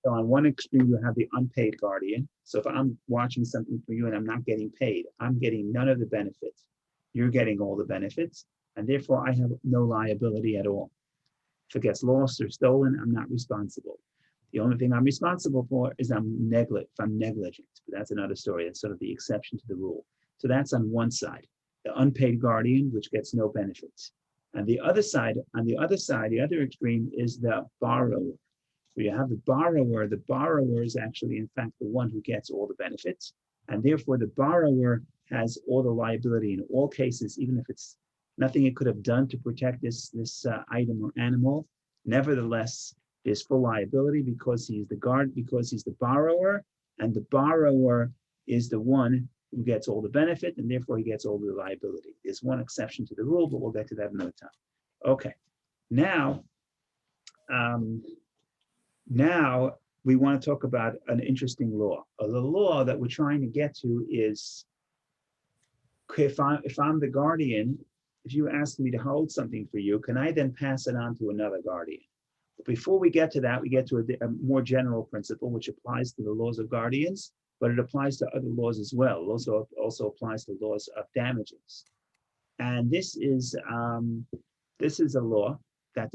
So on one extreme, you have the unpaid guardian. So if I'm watching something for you and I'm not getting paid, I'm getting none of the benefits. You're getting all the benefits, and therefore I have no liability at all. If it gets lost or stolen, I'm not responsible. The only thing I'm responsible for is if I'm negligent. But that's another story. That's sort of the exception to the rule. So that's on one side, the unpaid guardian, which gets no benefits. And the other side, the other extreme is the borrower. Where you have the borrower is actually, in fact, the one who gets all the benefits. And therefore, the borrower has all the liability in all cases, even if it's nothing it could have done to protect this item or animal. Nevertheless, there's full liability because he's the borrower, and the borrower is the one who gets all the benefit, and therefore he gets all the liability. There's one exception to the rule, but we'll get to that another time. Okay, now we want to talk about an interesting law. The law that we're trying to get to is, if I'm the guardian, if you ask me to hold something for you, can I then pass it on to another guardian? But before we get to that, we get to a more general principle, which applies to the laws of guardians, but it applies to other laws as well. It also applies to laws of damages. And this is a law that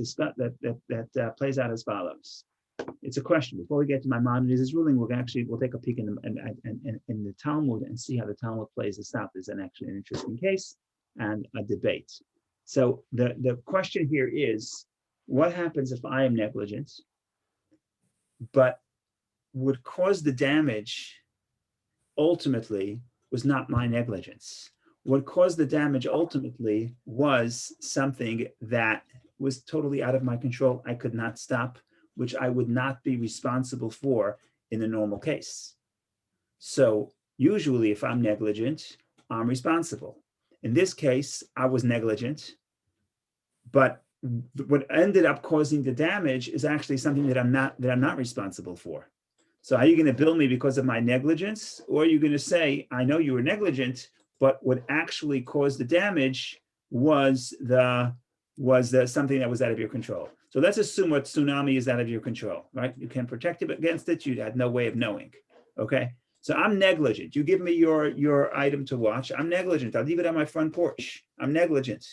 plays out as follows. It's a question. Before we get to Maimonides' ruling, we'll take a peek in the Talmud and see how the Talmud plays this out. There's actually an interesting case and a debate. So the question here is, what happens if I am negligent, but would cause the damage ultimately was not my negligence? What caused the damage ultimately was something that was totally out of my control. I could not stop, which I would not be responsible for in the normal case. So usually if I'm negligent, I'm responsible. In this case, I was negligent, but what ended up causing the damage is actually something that I'm not responsible for. So are you going to bill me because of my negligence? Or are you going to say, I know you were negligent, but what actually caused the damage was something that was out of your control. So let's assume what tsunami is out of your control, right? You can protect against it. You had no way of knowing, okay? So I'm negligent. You give me your item to watch. I'm negligent. I'll leave it on my front porch. I'm negligent.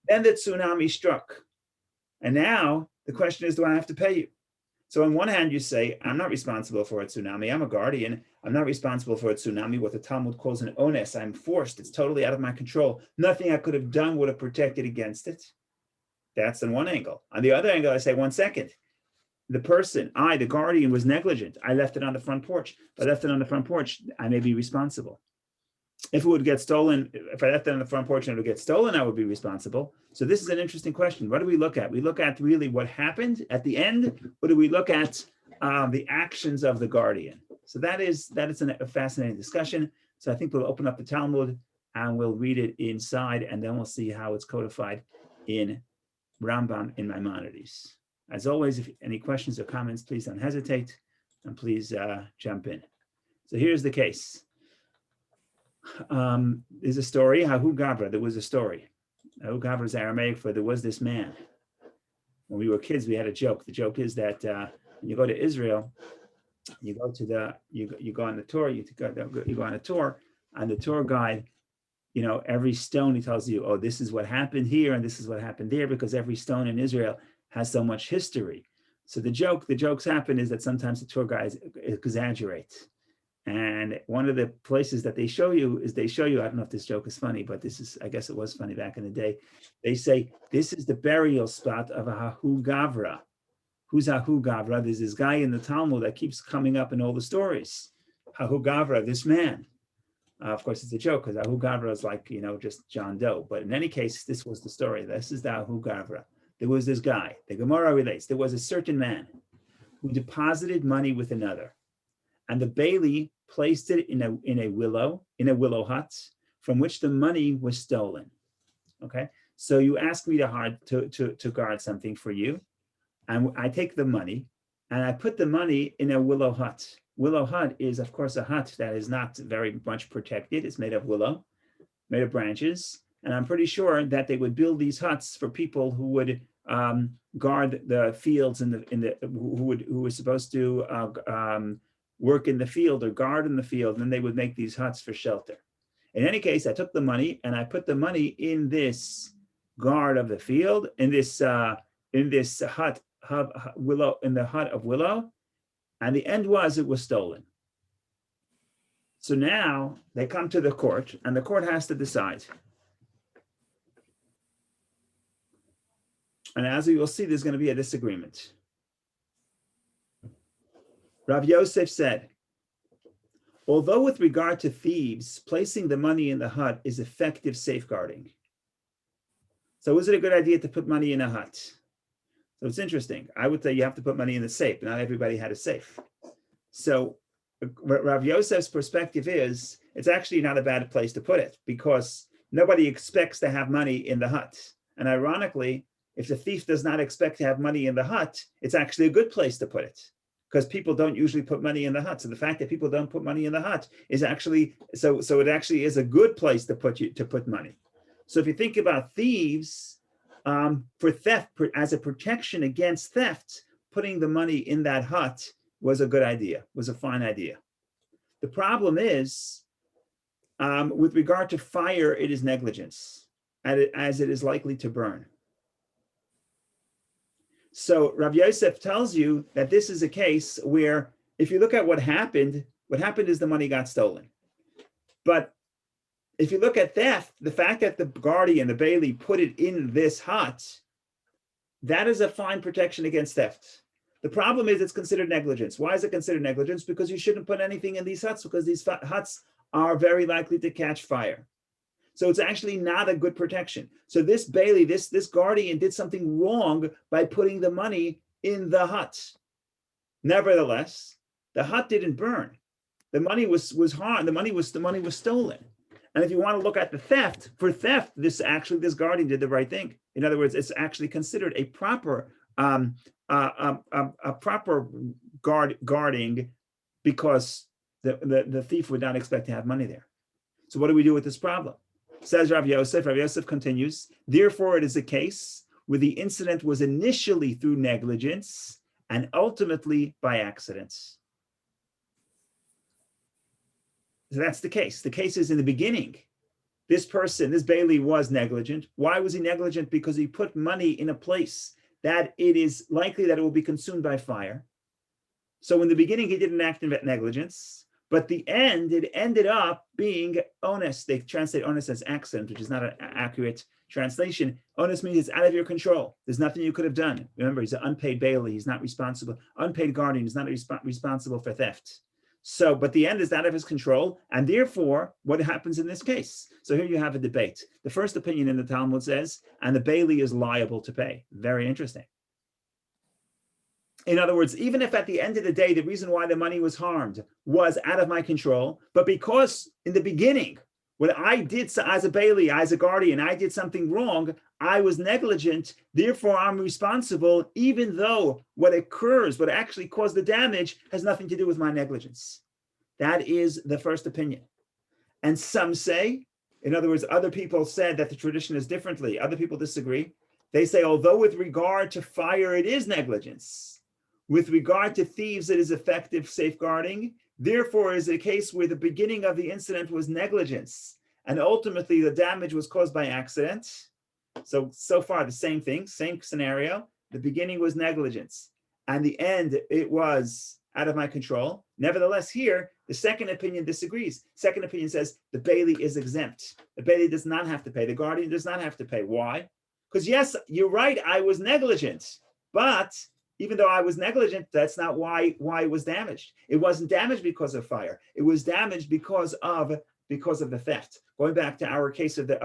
Then the tsunami struck. And now the question is, do I have to pay you? So on one hand, you say, I'm not responsible for a tsunami. I'm a guardian. I'm not responsible for a tsunami, what the Talmud calls an onus. I'm forced. It's totally out of my control. Nothing I could have done would have protected against it. That's on one angle. On the other angle, I say, 1 second. The person, the guardian, was negligent. I left it on the front porch. If I left it on the front porch, I may be responsible. If it would get stolen, if I left it on the front porch and it would get stolen, I would be responsible. So this is an interesting question. What do we look at? We look at really what happened at the end, or do we look at the actions of the guardian? So that is a fascinating discussion. So I think we'll open up the Talmud and we'll read it inside, and then we'll see how it's codified in Rambam in Maimonides. As always, if any questions or comments, please don't hesitate, and please jump in. So here's the case. There's a story, Hahu Gavra. There was a story. Hahu Gavra is Aramaic for there was this man. When we were kids, we had a joke. The joke is that when you go to Israel, you go on the tour. You go on a tour, and the tour guide, every stone he tells you, oh, this is what happened here and this is what happened there, because every stone in Israel has so much history. So the jokes happen is that sometimes the tour guides exaggerate. And one of the places that they show you, I don't know if this joke is funny, but I guess it was funny back in the day. They say, this is the burial spot of a Hahu Gavra. Who's Hahu Gavra? There's this guy in the Talmud that keeps coming up in all the stories. Hahu Gavra, this man. Of course, it's a joke because Hahu Gavra is like, just John Doe. But in any case, this was the story. This is the Hahu Gavra. There was this guy. The Gemara relates. There was a certain man who deposited money with another. And the Bailey placed it in a willow hut from which the money was stolen. Okay, so you ask me to guard something for you, and I take the money and I put the money in a willow hut. Willow hut is, of course, a hut that is not very much protected. It's made of willow, made of branches, and I'm pretty sure that they would build these huts for people who would guard the fields who was supposed to work in the field or guard in the field, and then they would make these huts for shelter. In any case, I took the money and I put the money in this guard of the field, in this hut willow, in the hut of willow, and the end was it was stolen. So now they come to the court, and the court has to decide. And as we will see, there's going to be a disagreement. Rav Yosef said, although with regard to thieves, placing the money in the hut is effective safeguarding. So was it a good idea to put money in a hut? So it's interesting. I would say you have to put money in the safe. Not everybody had a safe. So Rav Yosef's perspective is, it's actually not a bad place to put it because nobody expects to have money in the hut. And ironically, if the thief does not expect to have money in the hut, it's actually a good place to put it because people don't usually put money in the hut. So the fact that people don't put money in the hut is actually, so it actually is a good place to put money. So if you think about thieves, for theft, as a protection against theft, putting the money in that hut was a good idea, was a fine idea. The problem is, with regard to fire, it is negligence, as it is likely to burn. So Rav Yosef tells you that this is a case where, if you look at what happened is the money got stolen. But if you look at theft, the fact that the guardian, the bailey, put it in this hut, that is a fine protection against theft. The problem is it's considered negligence. Why is it considered negligence? Because you shouldn't put anything in these huts because these huts are very likely to catch fire. So it's actually not a good protection. So this bailey, this guardian did something wrong by putting the money in the hut. Nevertheless, the hut didn't burn. The money was harmed. The money was stolen. And if you want to look at the theft, for theft, this guardian did the right thing. In other words, it's actually considered a proper guarding because the thief would not expect to have money there. So what do we do with this problem? Says Rav Yosef. Rav Yosef continues, therefore it is a case where the incident was initially through negligence and ultimately by accidents. So that's the case. The case is in the beginning. This bailey was negligent. Why was he negligent? Because he put money in a place that it is likely that it will be consumed by fire. So in the beginning, he didn't act in negligence, but the end, it ended up being onus. They translate onus as accident, which is not an accurate translation. Onus means it's out of your control. There's nothing you could have done. Remember, he's an unpaid bailey. He's not responsible. Unpaid guardian is not responsible for theft. So, but the end is out of his control, and therefore, what happens in this case? So here you have a debate. The first opinion in the Talmud says, and the bailey is liable to pay. Very interesting. In other words, even if at the end of the day, the reason why the money was harmed was out of my control, but because in the beginning, when I did as a bailey, as a guardian, I did something wrong, I was negligent, therefore I'm responsible, even though what actually caused the damage has nothing to do with my negligence. That is the first opinion. And some say, in other words, other people said that the tradition is differently. Other people disagree. They say, although with regard to fire, it is negligence. With regard to thieves, it is effective safeguarding. Therefore, is a case where the beginning of the incident was negligence, and ultimately the damage was caused by accident. So far, the same thing, same scenario. The beginning was negligence, and the end, it was out of my control. Nevertheless, here, the second opinion disagrees. Second opinion says the bailey is exempt. The bailey does not have to pay. The guardian does not have to pay. Why? Because yes, you're right, I was negligent, but even though I was negligent, that's not why it was damaged. It wasn't damaged because of fire. It was damaged because of the theft. Going back to our case of the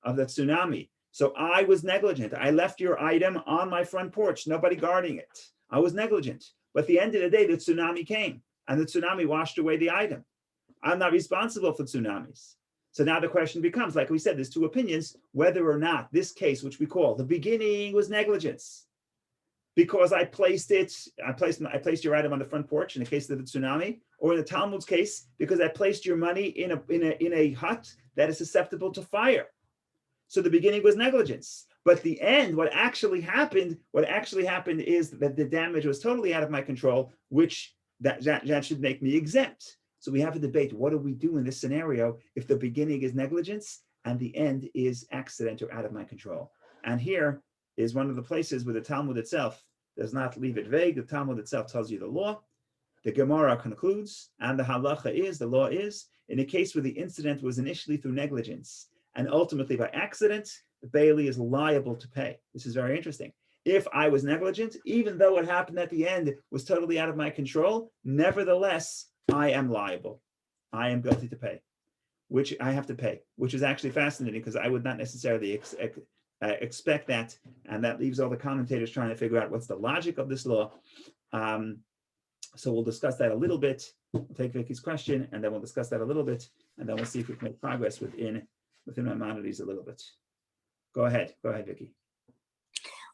tsunami. So I was negligent. I left your item on my front porch, nobody guarding it. I was negligent. But at the end of the day, the tsunami came and the tsunami washed away the item. I'm not responsible for tsunamis. So now the question becomes, like we said, there's two opinions, whether or not this case, which we call the beginning was negligence, because I placed your item on the front porch in the case of the tsunami, or in the Talmud's case, because I placed your money in a hut that is susceptible to fire. So the beginning was negligence. But the end, what actually happened is that the damage was totally out of my control, which that should make me exempt. So we have a debate. What do we do in this scenario if the beginning is negligence and the end is accident or out of my control? And here is one of the places where the Talmud itself does not leave it vague. The Talmud itself tells you the law. The Gemara concludes, and the halacha is, the law is, in a case where the incident was initially through negligence and ultimately by accident, the bailee is liable to pay. This is very interesting. If I was negligent, even though what happened at the end was totally out of my control, nevertheless, I am liable. I am guilty to pay, which I have to pay, which is actually fascinating because I would not necessarily expect that. And that leaves all the commentators trying to figure out what's the logic of this law. So we'll discuss that a little bit. We'll take Vicky's question, and then we'll discuss that a little bit, and then we'll see if we can make progress within Maimonides a little bit. Go ahead, Vicky.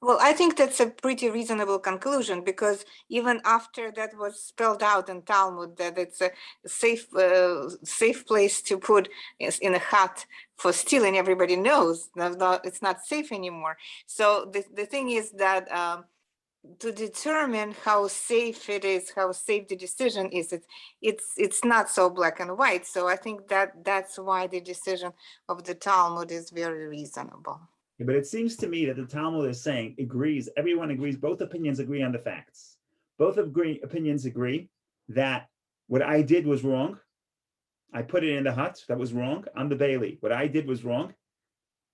Well, I think that's a pretty reasonable conclusion, because even after that was spelled out in Talmud that it's a safe place to put in a hut for stealing, everybody knows it's not safe anymore. So the thing is that to determine how safe it is, how safe the decision is, it's not so black and white. So I think that's why the decision of the Talmud is very reasonable. But it seems to me that the Talmud is saying, everyone agrees, both opinions agree on the facts. Both opinions agree that what I did was wrong. I put it in the hut, that was wrong. I'm the bailee. What I did was wrong.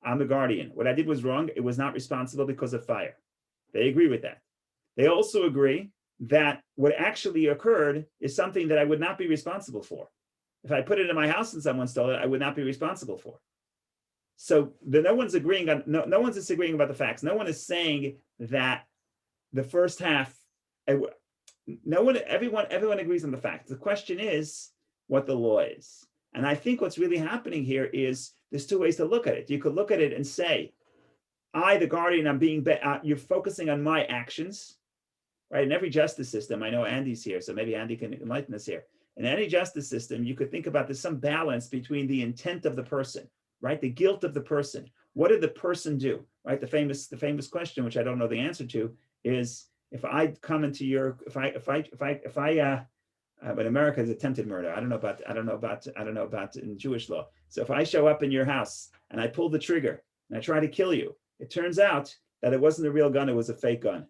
I'm the guardian. What I did was wrong. It was not responsible because of fire. They agree with that. They also agree that what actually occurred is something that I would not be responsible for. If I put it in my house and someone stole it, I would not be responsible for. So no one's agreeing on, no one's disagreeing about the facts. No one is saying that the first half, everyone agrees on the facts. The question is what the law is. And I think what's really happening here is there's two ways to look at it. You could look at it and say, I, the guardian, I'm being, you're focusing on my actions, right? In every justice system, I know Andy's here, so maybe Andy can enlighten us here. In any justice system, you could think about there's some balance between the intent of the person, right? The guilt of the person. What did the person do, right? The famous question, which I don't know the answer to, is if I come into your, but America is attempted murder. I don't know about in Jewish law. So if I show up in your house and I pull the trigger and I try to kill you, it turns out that it wasn't a real gun, it was a fake gun.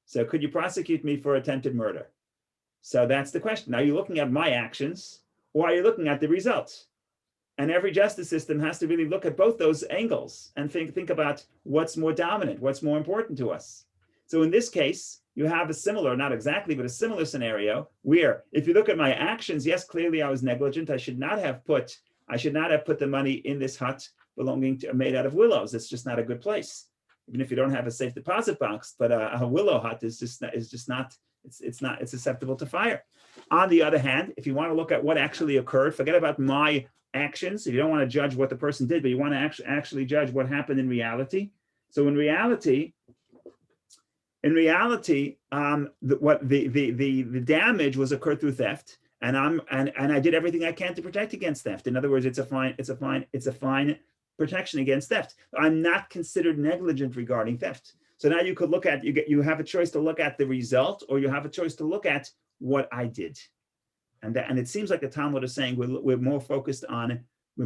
So could you prosecute me for attempted murder? So that's the question. Are you looking at my actions or are you looking at the results? And every justice system has to really look at both those angles and think about what's more dominant, what's more important to us. So in this case, you have a similar, not exactly, but a similar scenario where if you look at my actions, yes, clearly I was negligent. I should not have put the money in this hut made out of willows. It's just not a good place. Even if you don't have a safe deposit box, but a willow hut is susceptible to fire. On the other hand, if you want to look at what actually occurred, forget about my actions. If you don't want to judge what the person did, but you want to actually judge what happened in reality. So in reality, the damage was occurred through theft, and I did everything I can to protect against theft. In other words, it's a fine protection against theft. I'm not considered negligent regarding theft. So now you could look at, you have a choice to look at the result, or you have a choice to look at what I did. And it seems like the Talmud is saying we're more focused on the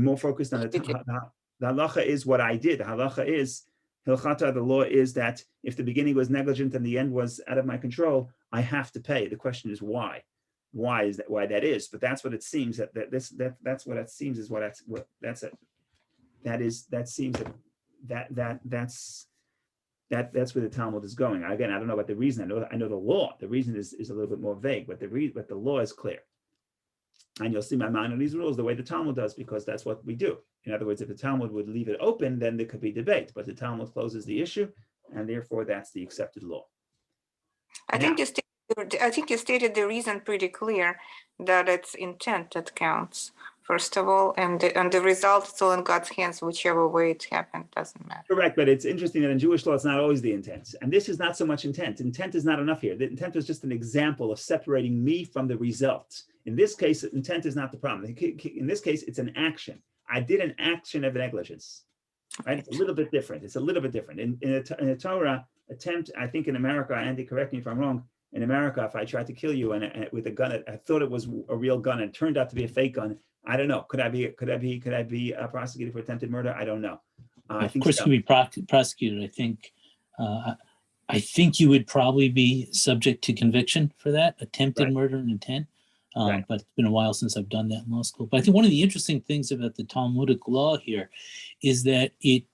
halacha is what I did. The halacha is hilchata. The law is that if the beginning was negligent and the end was out of my control, I have to pay. The question is why. Why that is? But that's what it seems that's what it seems is that's it. That's where the Talmud is going. Again, I don't know about the reason. I know the law. The reason is a little bit more vague, but the law is clear. And you'll see Maimonides rules the way the Talmud does, because that's what we do. In other words, if the Talmud would leave it open, then there could be debate. But the Talmud closes the issue, and therefore that's the accepted law. I think you stated the reason pretty clear, that it's intent that counts, first of all, and the result is all in God's hands, whichever way it happened, doesn't matter. Correct, but it's interesting that in Jewish law, it's not always the intent. And this is not so much intent. Intent is not enough here. The intent was just an example of separating me from the result. In this case, intent is not the problem. In this case, it's an action. I did an action of negligence. right? It's a little bit different. It's a little bit different. In the Torah, attempt, I think in America, Andy, correct me if I'm wrong, in America, if I tried to kill you and with a gun, I thought it was a real gun and it turned out to be a fake gun. I don't know. Could I be prosecuted for attempted murder? I don't know. I think course, so. you could be prosecuted. I think you would probably be subject to conviction for that, attempted murder and intent. Right. But it's been a while since I've done that in law school. But I think one of the interesting things about the Talmudic law here is that it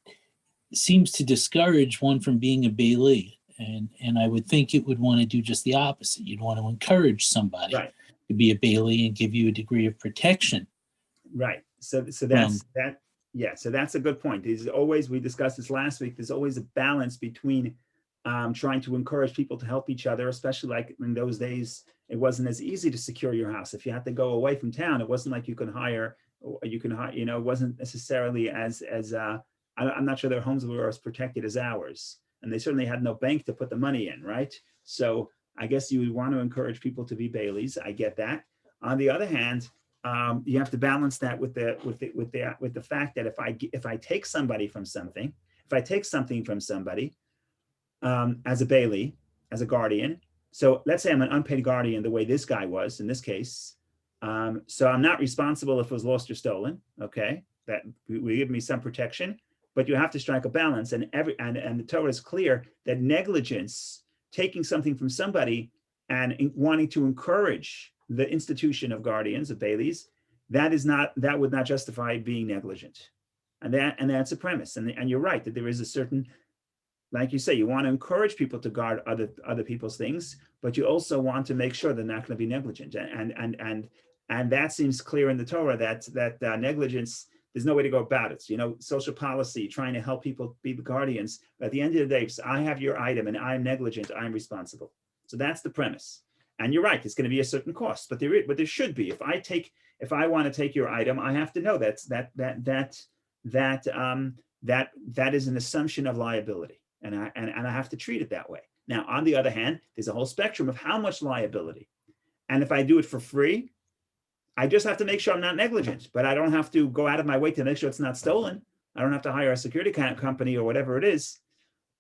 seems to discourage one from being a Bailey. And I would think it would want to do just the opposite. You'd want to encourage somebody to be a Bailey and give you a degree of protection. Right. So that's that. Yeah. So that's a good point. There's always, we discussed this last week, there's always a balance between trying to encourage people to help each other, especially like in those days, it wasn't as easy to secure your house. If you had to go away from town, it wasn't like you could hire, you know, it wasn't necessarily as I'm not sure their homes were as protected as ours. And they certainly had no bank to put the money in, right? So I guess you would want to encourage people to be Baileys. I get that. On the other hand, you have to balance that with the fact that if I take somebody from something, if I take something from somebody as a Bailey, as a guardian, so let's say I'm an unpaid guardian the way this guy was in this case, so I'm not responsible if it was lost or stolen. Okay, that we give me some protection. But you have to strike a balance, and the Torah is clear that negligence, taking something from somebody and wanting to encourage the institution of guardians, of Baileys, that would not justify being negligent, and that's a premise. And you're right that there is a certain, like you say, you want to encourage people to guard other people's things, but you also want to make sure they're not going to be negligent, and that seems clear in the Torah that negligence. There's no way to go about it. You know, social policy, trying to help people be the guardians. But at the end of the day, if I have your item and I'm negligent, I'm responsible. So that's the premise. And you're right, it's going to be a certain cost, but there should be. If I want to take your item, I have to know that is an assumption of liability, and I have to treat it that way. Now, on the other hand, there's a whole spectrum of how much liability, and if I do it for free, I just have to make sure I'm not negligent, but I don't have to go out of my way to make sure it's not stolen. I don't have to hire a security company or whatever it is.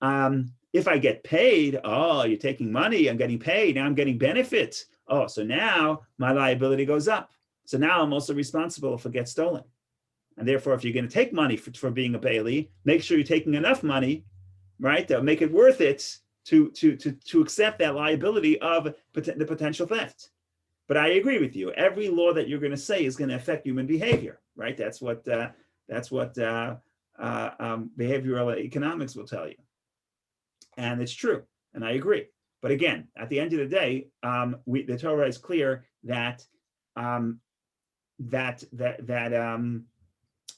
If I get paid, oh, you're taking money, I'm getting paid, now I'm getting benefits. Oh, so now my liability goes up. So now I'm also responsible if it gets stolen. And therefore, if you're going to take money for being a Bailey, make sure you're taking enough money, right, to make it worth it to accept that liability of the potential theft. But I agree with you. Every law that you're going to say is going to affect human behavior, right? That's what behavioral economics will tell you, and it's true. And I agree. But again, at the end of the day, the Torah is clear that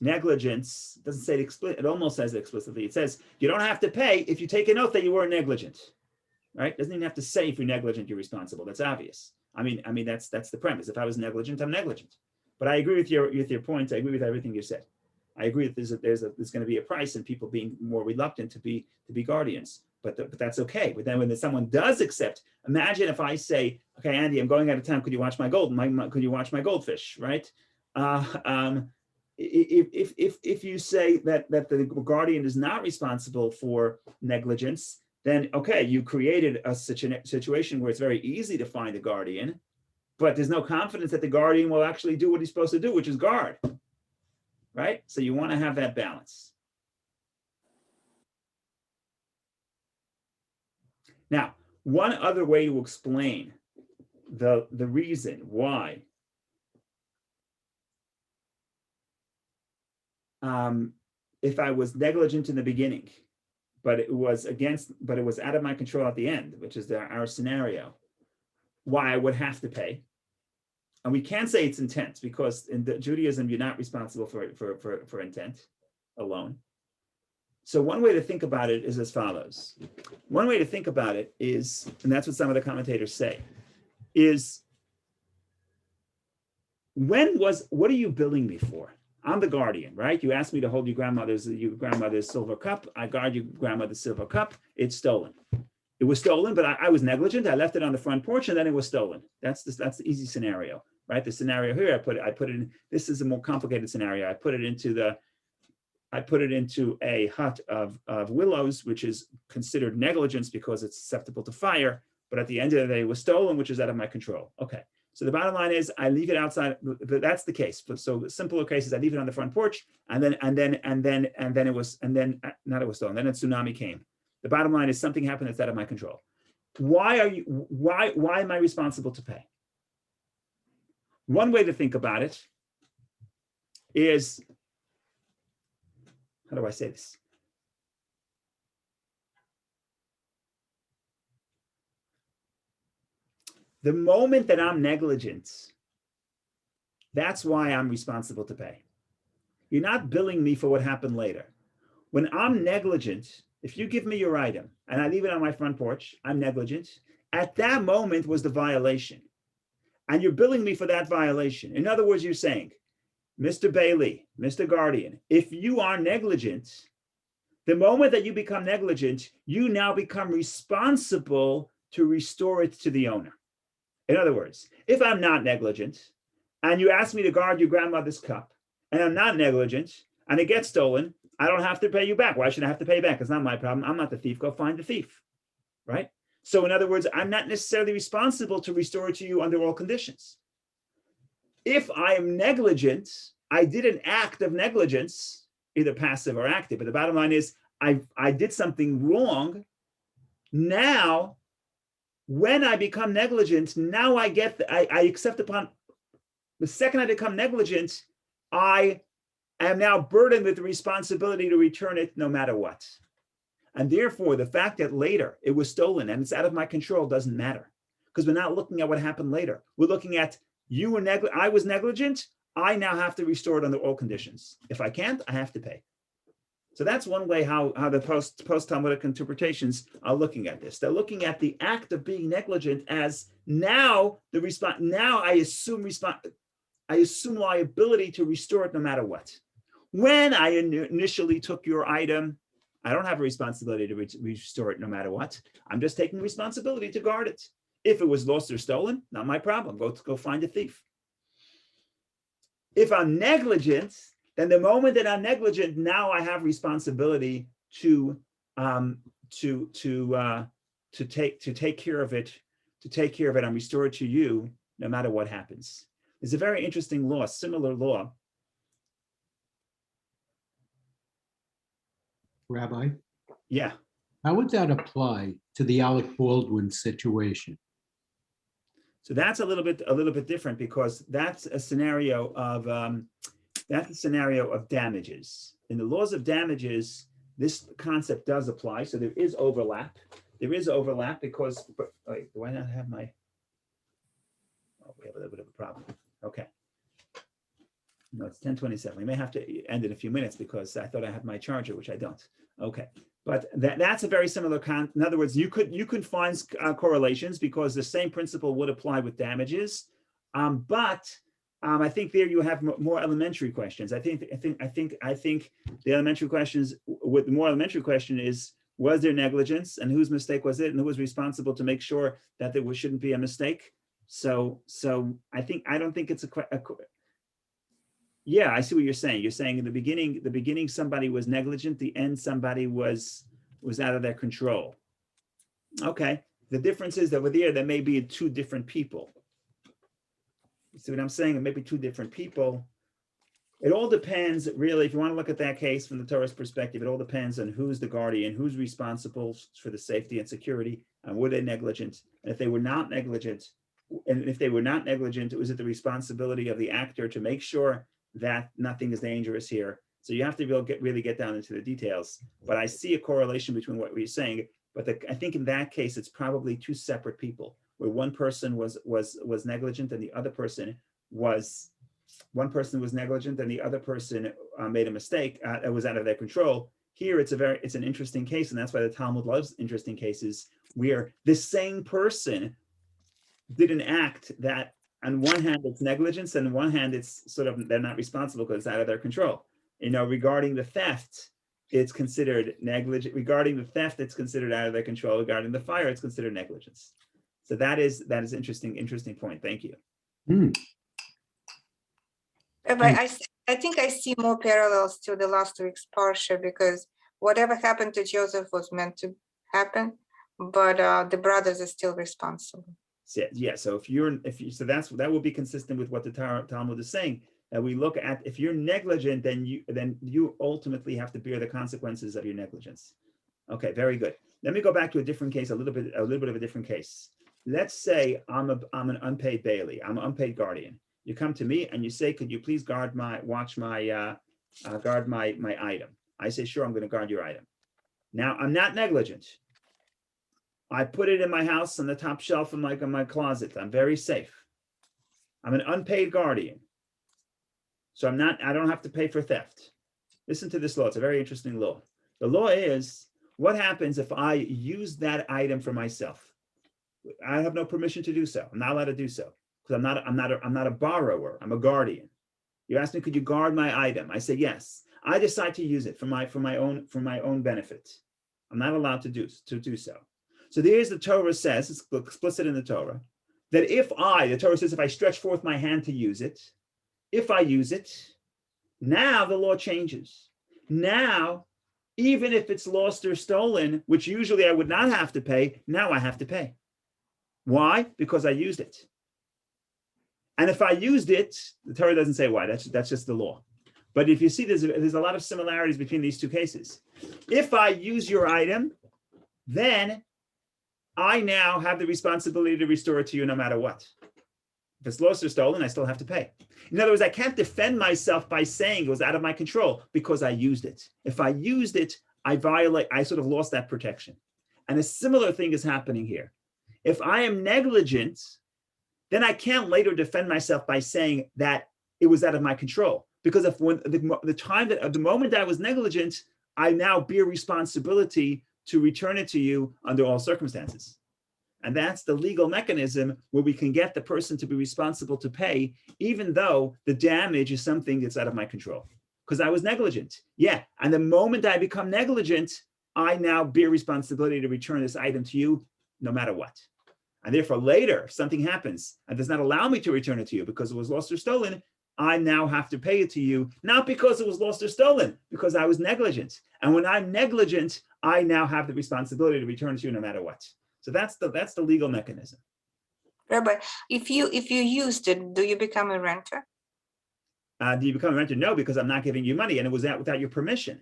negligence doesn't say it explicitly. It almost says it explicitly. It says you don't have to pay if you take an oath that you were negligent, right? It doesn't even have to say if you're negligent, you're responsible. That's obvious. I mean, that's the premise. If I was negligent, I'm negligent. But I agree with your points. I agree with everything you said. I agree that there's going to be a price in people being more reluctant to be guardians. But that's okay. But then when someone does accept, imagine if I say, okay, Andy, I'm going out of town. Could you watch my could you watch my goldfish? Right? If you say that the guardian is not responsible for negligence, then okay, you created a situation where it's very easy to find a guardian, but there's no confidence that the guardian will actually do what he's supposed to do, which is guard, right? So you want to have that balance. Now, one other way to explain the reason why if I was negligent in the beginning, but it was out of my control at the end, which is our scenario, why I would have to pay. And we can't say it's intent, because in Judaism, you're not responsible for intent alone. So one way to think about it is as follows. One way to think about it is, and that's what some of the commentators say, is what are you billing me for? I'm the guardian, right? You asked me to hold your grandmother's silver cup. I guard your grandmother's silver cup. It's stolen. It was stolen, but I was negligent. I left it on the front porch, and then it was stolen. That's the easy scenario, right? The scenario here, I put it in. This is a more complicated scenario. I put it into I put it into a hut of willows, which is considered negligence because it's susceptible to fire. But at the end of the day, it was stolen, which is out of my control. Okay. So the bottom line is I leave it outside. That's the case. But so the simpler case is I leave it on the front porch, and then it was stolen. Then a tsunami came. The bottom line is something happened that's out of my control. Why am I responsible to pay? One way to think about it is, how do I say this? The moment that I'm negligent, that's why I'm responsible to pay. You're not billing me for what happened later. When I'm negligent, if you give me your item and I leave it on my front porch, I'm negligent. At that moment was the violation. And you're billing me for that violation. In other words, you're saying, Mr. Bailey, Mr. Guardian, if you are negligent, the moment that you become negligent, you now become responsible to restore it to the owner. In other words, if I'm not negligent and you ask me to guard your grandmother's cup and I'm not negligent and it gets stolen, I don't have to pay you back. Why should I have to pay back? It's not my problem. I'm not the thief. Go find the thief, right? So in other words, I'm not necessarily responsible to restore it to you under all conditions. If I am negligent, I did an act of negligence, either passive or active, but the bottom line is I did something wrong. Now, when I become negligent, now I accept upon, the second I become negligent, I am now burdened with the responsibility to return it no matter what. And therefore, the fact that later it was stolen and it's out of my control doesn't matter, because we're not looking at what happened later. We're looking at I was negligent. I now have to restore it under all conditions. If I can't, I have to pay. So that's one way how the post-Talmudic interpretations are looking at this. They're looking at the act of being negligent as now the response. Now I assume liability to restore it no matter what. When I initially took your item, I don't have a responsibility to restore it no matter what. I'm just taking responsibility to guard it. If it was lost or stolen, not my problem. Go find a thief. If I'm negligent, then the moment that I'm negligent, now I have responsibility to take care of it, and restore it to you no matter what happens. There's a very interesting law, similar law. Rabbi? Yeah. How would that apply to the Alec Baldwin situation? So that's a little bit different, because that's a scenario of damages. In the laws of damages, this concept does apply. So there is overlap. Because, wait, do I not have my? Oh, we have a little bit of a problem. Okay. No, it's 10:27. We may have to end in a few minutes because I thought I had my charger, which I don't. Okay. But that's a very similar in other words, you could find correlations, because the same principle would apply with damages. But I think there you have more elementary questions. I think the elementary questions, with the more elementary question is, was there negligence, and whose mistake was it, and who was responsible to make sure that there shouldn't be a mistake? So I don't think it's yeah, I see what you're saying. You're saying in the beginning somebody was negligent, the end somebody was out of their control. Okay. The difference is that with there may be two different people. You see what I'm saying? It may be two different people. It all depends, really, if you want to look at that case from the Torah's perspective, it all depends on who's the guardian, who's responsible for the safety and security, and were they negligent? And if they were not negligent, was it the responsibility of the actor to make sure that nothing is dangerous here? So you have to really get down into the details. But I see a correlation between what we're saying. But I think in that case, it's probably two separate people, where one person was negligent and the other person was negligent and the other person made a mistake that was out of their control. Here, it's an interesting case, and that's why the Talmud loves interesting cases, where the same person did an act that, on one hand, it's negligence, and on one hand, it's sort of they're not responsible because it's out of their control. Regarding the theft, it's considered negligent. Regarding the theft, it's considered out of their control. Regarding the fire, it's considered negligence. So that is interesting point. Thank you. Rabbi, I think I see more parallels to the last week's parsha, because whatever happened to Joseph was meant to happen, but the brothers are still responsible. So, yeah, so that will be consistent with what the Talmud is saying. That we look at, if you're negligent, then you ultimately have to bear the consequences of your negligence. Okay, very good. Let me go back to a different case, a little bit of a different case. Let's say I'm an unpaid bailee, I'm an unpaid guardian. You come to me and you say, could you please guard my item? I say, sure, I'm going to guard your item. Now, I'm not negligent. I put it in my house on the top shelf of my closet. I'm very safe. I'm an unpaid guardian. So I don't have to pay for theft. Listen to this law. It's a very interesting law. The law is, what happens if I use that item for myself? I have no permission to do so. I'm not allowed to do so because I'm not a borrower. I'm a guardian. You ask me, could you guard my item? I say yes. I decide to use it for my own benefit. I'm not allowed to do so. So there's the Torah says, it's explicit in the Torah, that the Torah says, if I stretch forth my hand to use it, if I use it, now the law changes. Now, even if it's lost or stolen, which usually I would not have to pay, now I have to pay. Why? Because I used it. And if I used it, the Torah doesn't say why, that's just the law. But if you see, there's a lot of similarities between these two cases. If I use your item, then I now have the responsibility to restore it to you no matter what. If it's lost or stolen, I still have to pay. In other words, I can't defend myself by saying it was out of my control because I used it. If I used it, I sort of lost that protection. And a similar thing is happening here. If I am negligent, then I can't later defend myself by saying that it was out of my control. Because if the moment I was negligent, I now bear responsibility to return it to you under all circumstances. And that's the legal mechanism where we can get the person to be responsible to pay, even though the damage is something that's out of my control. Because I was negligent. Yeah. And the moment I become negligent, I now bear responsibility to return this item to you, no matter what. And therefore, later, if something happens and does not allow me to return it to you because it was lost or stolen, I now have to pay it to you, not because it was lost or stolen, because I was negligent. And when I'm negligent, I now have the responsibility to return it to you no matter what. So that's the legal mechanism. Rabbi, if you used it, do you become a renter? Do you become a renter? No, because I'm not giving you money, and it was without your permission,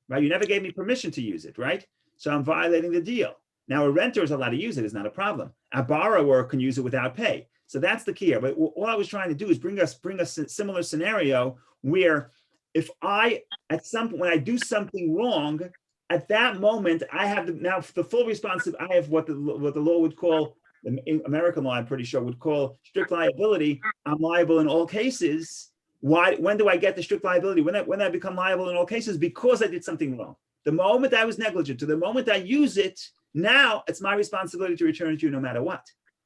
right? You never gave me permission to use it, right? So I'm violating the deal. Now a renter is allowed to use it; it's not a problem. A borrower can use it without pay. So that's the key here. But all I was trying to do is bring us a similar scenario where if when I do something wrong, at that moment, I have the full responsibility. I have what the law would call, the American law, I'm pretty sure, would call strict liability. I'm liable in all cases. Why? When do I get the strict liability? When I become liable in all cases? Because I did something wrong. The moment I was negligent, to the moment I use it, now it's my responsibility to return it to you no matter what.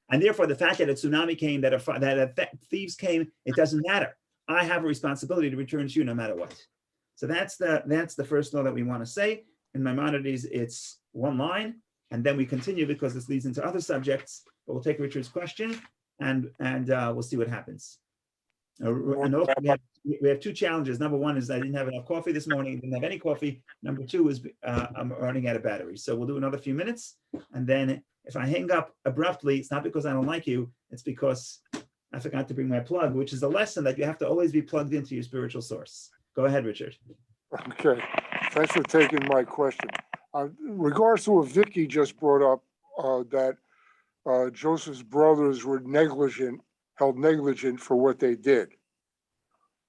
And therefore, the fact that a tsunami came, that thieves came, it doesn't matter. I have a responsibility to return to you no matter what. So that's the first law that we want to say. In Maimonides, it's one line, and then we continue because this leads into other subjects. But we'll take Richard's question, and we'll see what happens. And also we have two challenges. Number one is I didn't have enough coffee this morning. Didn't have any coffee. Number two is I'm running out of batteries. So we'll do another few minutes, and then if I hang up abruptly, it's not because I don't like you. It's because I forgot to bring my plug, which is a lesson that you have to always be plugged into your spiritual source. Go ahead, Richard. Okay, thanks for taking my question. In regards to what Vicky just brought up, that Joseph's brothers were held negligent for what they did.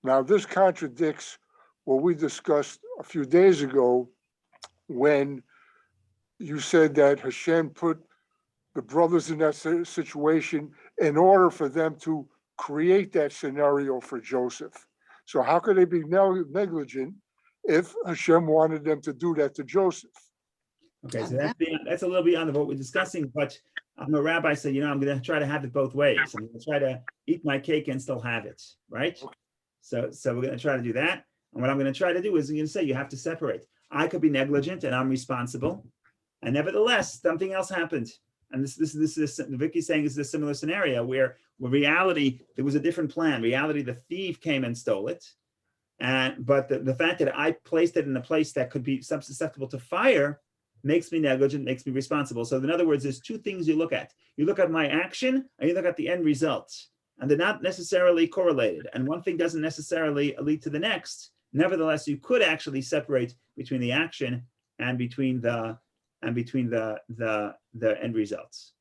Now, this contradicts what we discussed a few days ago when you said that Hashem put the brothers in that situation in order for them to create that scenario for Joseph. So how could they be negligent if Hashem wanted them to do that to Joseph? Okay, so that's a little beyond what we're discussing, but I'm a rabbi, so I'm going to try to have it both ways. I'm going to try to eat my cake and still have it, right? Okay. So we're going to try to do that. And what I'm going to try to do is I'm going to say you have to separate. I could be negligent and I'm responsible, and nevertheless something else happened. And this is Vicky's saying is a similar scenario where reality, there was a different plan. Reality, the thief came and stole it. But the fact that I placed it in a place that could be susceptible to fire makes me negligent, makes me responsible. So in other words, there's two things you look at. You look at my action and you look at the end result. And they're not necessarily correlated. And one thing doesn't necessarily lead to the next. Nevertheless, you could actually separate between the action and between the end results.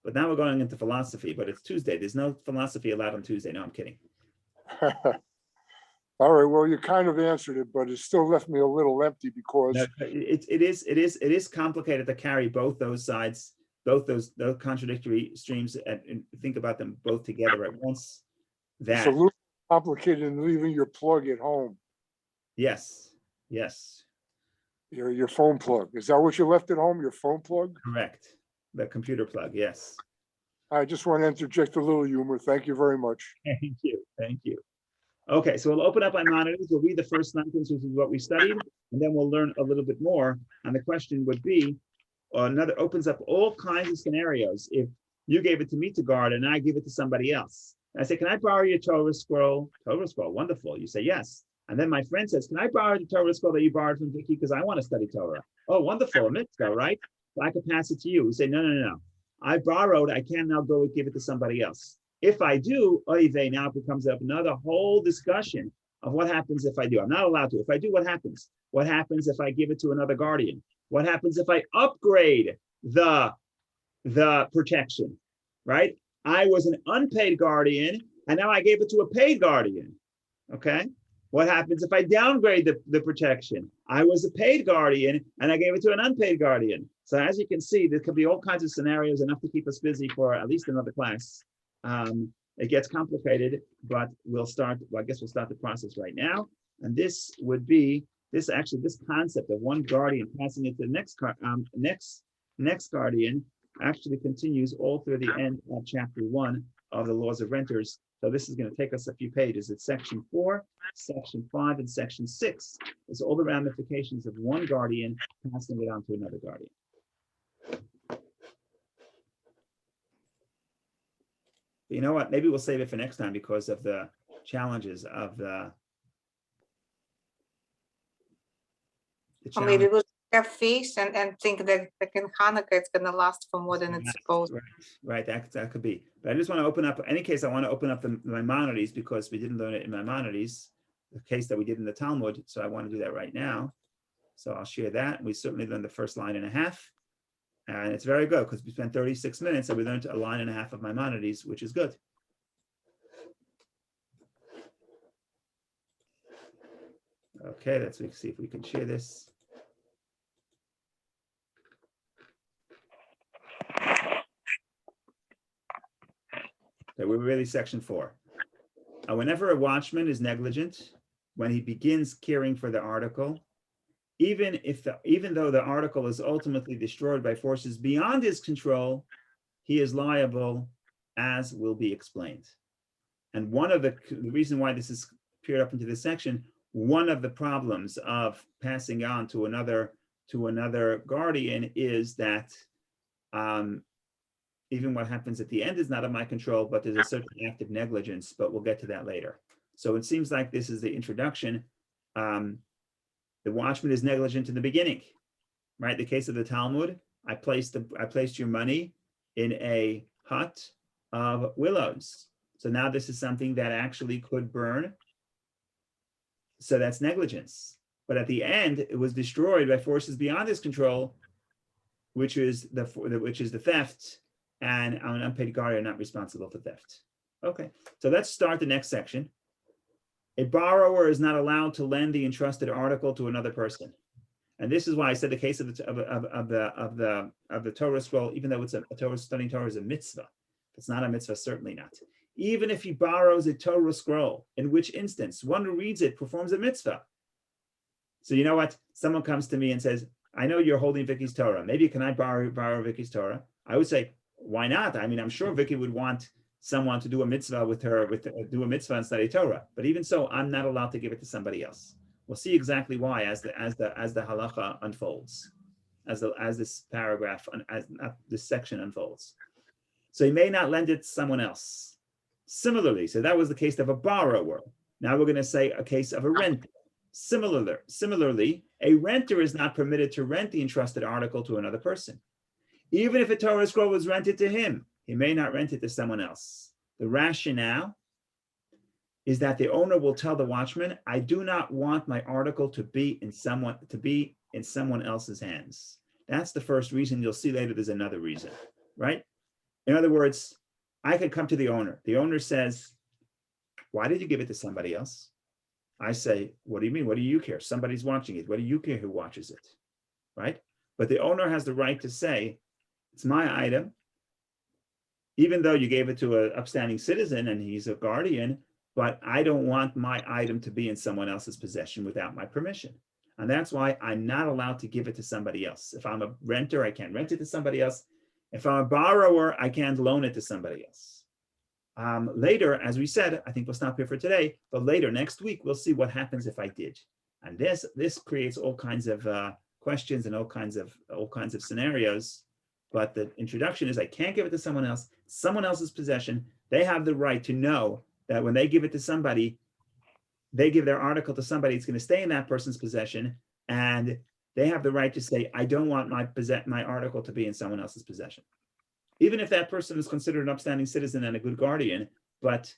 But now we're going into philosophy, but it's Tuesday. There's no philosophy allowed on Tuesday. No, I'm kidding. All right, well, you kind of answered it, but it still left me a little empty because No, it is complicated to carry both those sides, both those contradictory streams, and think about them both together at once. it's a little complicated than leaving your plug at home, Yes, your phone plug. Is that what you left at home, your phone plug? correct. The computer plug, yes. I just want to interject a little humor. Thank you very much. Thank you. Okay, so we'll open up Maimonides. We'll read the first sentence, which is what we studied, and then we'll learn a little bit more. And the question would be, another opens up all kinds of scenarios. If you gave it to me to guard and I give it to somebody else, I say, can I borrow your Torah scroll? Torah scroll, wonderful. You say yes. And then my friend says, can I borrow the Torah scroll that you borrowed from Vicky because I want to study Torah? Oh, wonderful, a mitzvah, right? So I could pass it to you. We say, no. I borrowed, I can now go and give it to somebody else. If I do, oy vey, now it becomes up another whole discussion of what happens if I do. I'm not allowed to. If I do, what happens? What happens if I give it to another guardian? What happens if I upgrade the protection, right? I was an unpaid guardian, and now I gave it to a paid guardian, okay? What happens if I downgrade the protection? I was a paid guardian, and I gave it to an unpaid guardian. So as you can see, there could be all kinds of scenarios, enough to keep us busy for at least another class. It gets complicated, but we'll start, well, I guess we'll start the process right now. And this would be, this concept of one guardian passing it to the next guardian actually continues all through the end of chapter 1 of the laws of renters. So this is going to take us a few pages. It's section 4, section 5, and section 6. It's all the ramifications of one guardian passing it on to another guardian. But you know what? Maybe we'll save it for next time because of the challenges of the Or maybe we'll have faith and think that like in Hanukkah it's going to last for more than it's supposed. Right. That could be. But I just want to open up. In any case, I want to open up the Maimonides because we didn't learn it in Maimonides, the case that we did in the Talmud. So I want to do that right now. So I'll share that. We certainly learned the first line and a half, and it's very good because we spent 36 minutes and we learned a line and a half of Maimonides, which is good. Okay, let's see if we can share this. Okay, we're really section 4. Whenever a watchman is negligent, when he begins caring for the article, even though the article is ultimately destroyed by forces beyond his control, he is liable, as will be explained. And one of the reason why this is appeared up into this section, one of the problems of passing on to another guardian is that even what happens at the end is not of my control, but there's a certain act of negligence, but we'll get to that later. So it seems like this is the introduction. The watchman is negligent in the beginning, right? The case of the Talmud, I placed your money in a hut of willows. So now this is something that actually could burn. So that's negligence. But at the end, it was destroyed by forces beyond his control, which is the theft. And an unpaid guardian not responsible for theft. Okay, so let's start the next section. A borrower is not allowed to lend the entrusted article to another person, and this is why I said the case of the Torah scroll. Even though it's a Torah, studying Torah is a mitzvah, it's not a mitzvah, certainly not. Even if he borrows a Torah scroll, in which instance one who reads it performs a mitzvah. So you know what? Someone comes to me and says, "I know you're holding Vicky's Torah. Maybe can I borrow Vicky's Torah?" I would say, why not? I mean, I'm sure Vicky would want someone to do a mitzvah with her, do a mitzvah and study Torah. But even so, I'm not allowed to give it to somebody else. We'll see exactly why as the halacha unfolds, as this paragraph, as this section unfolds. So he may not lend it to someone else. Similarly, so that was the case of a borrower. Now we're going to say a case of a renter. Similarly, a renter is not permitted to rent the entrusted article to another person. Even if a Torah scroll was rented to him, he may not rent it to someone else. The rationale is that the owner will tell the watchman, I do not want my article to be in someone else's hands. That's the first reason. You'll see later there's another reason, right? In other words, I could come to the owner. The owner says, why did you give it to somebody else? I say, what do you mean? What do you care? Somebody's watching it. What do you care who watches it, right? But the owner has the right to say, it's my item. Even though you gave it to an upstanding citizen and he's a guardian, but I don't want my item to be in someone else's possession without my permission. And that's why I'm not allowed to give it to somebody else. If I'm a renter, I can't rent it to somebody else. If I'm a borrower, I can't loan it to somebody else. Later, as we said, I think we'll stop here for today, but later next week, we'll see what happens if I did. And this creates all kinds of questions and all kinds of scenarios. But the introduction is I can't give it to someone else, someone else's possession. They have the right to know that when they give it to somebody, they give their article to somebody, it's going to stay in that person's possession. And they have the right to say, I don't want my article to be in someone else's possession. Even if that person is considered an upstanding citizen and a good guardian, but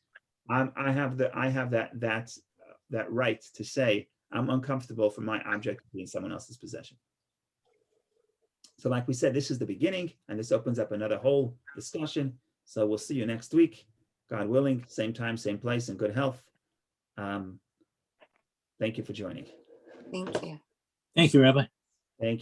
I have that right to say I'm uncomfortable for my object to be in someone else's possession. So like we said, this is the beginning, and this opens up another whole discussion. So we'll see you next week, God willing, same time, same place, and good health. Thank you for joining. Thank you. Thank you, Rabbi. Thank you.